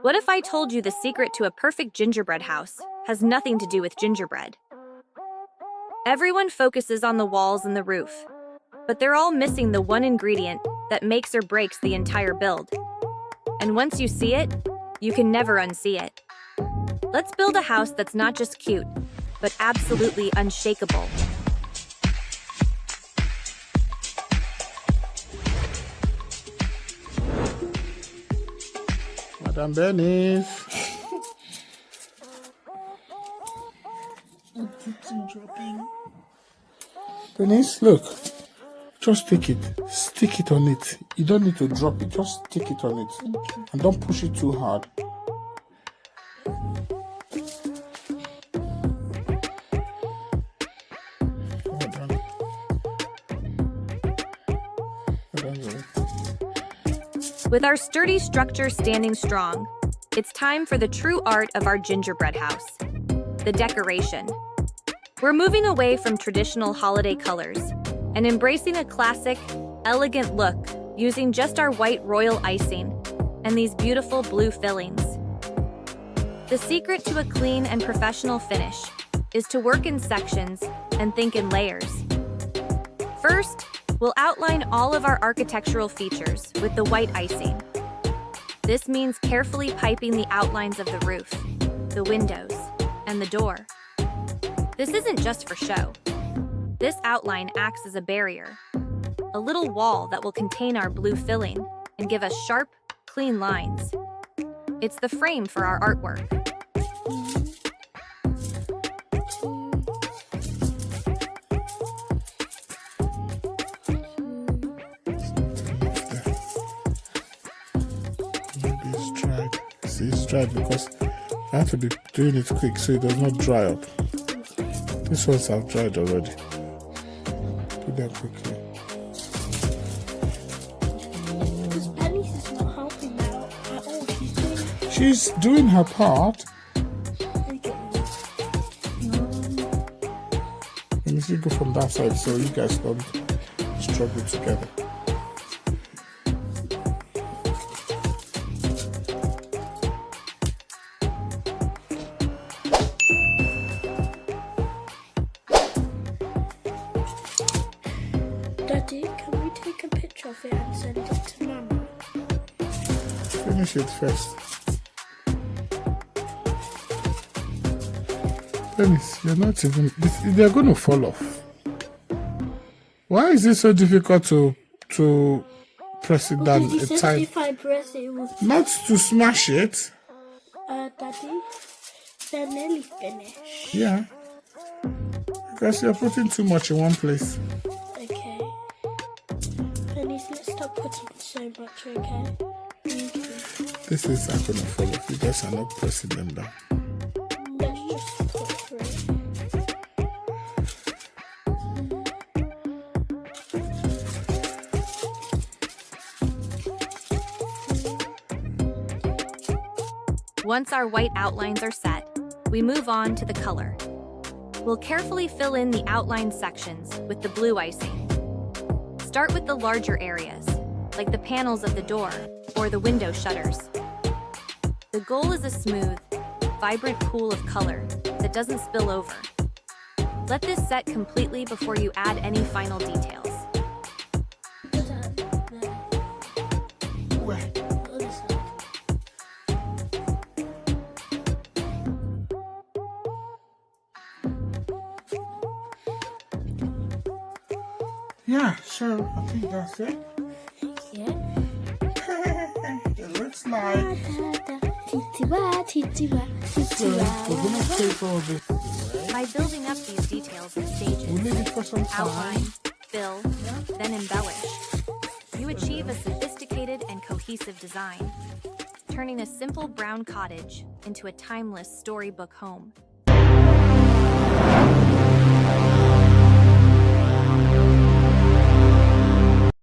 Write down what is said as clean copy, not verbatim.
What if I told you the secret to a perfect gingerbread house has nothing to do with gingerbread? Everyone focuses on the walls and the roof, but they're all missing the one ingredient that makes or breaks the entire build. And once you see it, you can never unsee it. Let's build a house that's not just cute, but absolutely unshakable. Madam Bernice. Bernice, look. Just take it. Stick it on it. You don't need to drop it. Just stick it on it. And don't push it too hard. Well done. Well done. With our sturdy structure standing strong, it's time for the true art of our gingerbread house, the decoration. We're moving away from traditional holiday colors and embracing a classic, elegant look using just our white royal icing and these beautiful blue fillings. The secret to a clean and professional finish is to work in sections and think in layers. First, we'll outline all of our architectural features with the white icing. This means carefully piping the outlines of the roof, the windows, and the door. This isn't just for show. This outline acts as a barrier, a little wall that will contain our blue filling and give us sharp, clean lines. It's the frame for our artwork. It's dried because I have to be doing it quick so it does not dry up. These ones have dried already. Do that quickly. Because Bernice is not helping now at all. She's doing her part. And if you go from that side so you guys don't struggle together. Daddy, can we take a picture of it and send it to Mama? Finish it first. Dennis, you're not even... They're going to fall off. Why is it so difficult to press it down Because a time? if I press it, it will... Not to smash it. Daddy, they're nearly finished. Yeah. Because you're putting too much in one place. Okay. Bernice, let's stop putting so much, okay? Thank you. This is not going to fall off. You guys are not pressing them down. Let's just put through. Once our white outlines are set, we move on to the color. We'll carefully fill in the outline sections with the blue icing. Start with the larger areas, like the panels of the door or the window shutters. The goal is a smooth, vibrant pool of color that doesn't spill over. Let this set completely before you add any final details. Where? Other side. Yeah, sure. I think that's it. Yeah. It looks like... Titiwa. So, we're going to take all this. By building up these details in stages, We'll leave it for some time. outline, fill, then embellish, you achieve a sophisticated and cohesive design, turning a simple brown cottage into a timeless storybook home.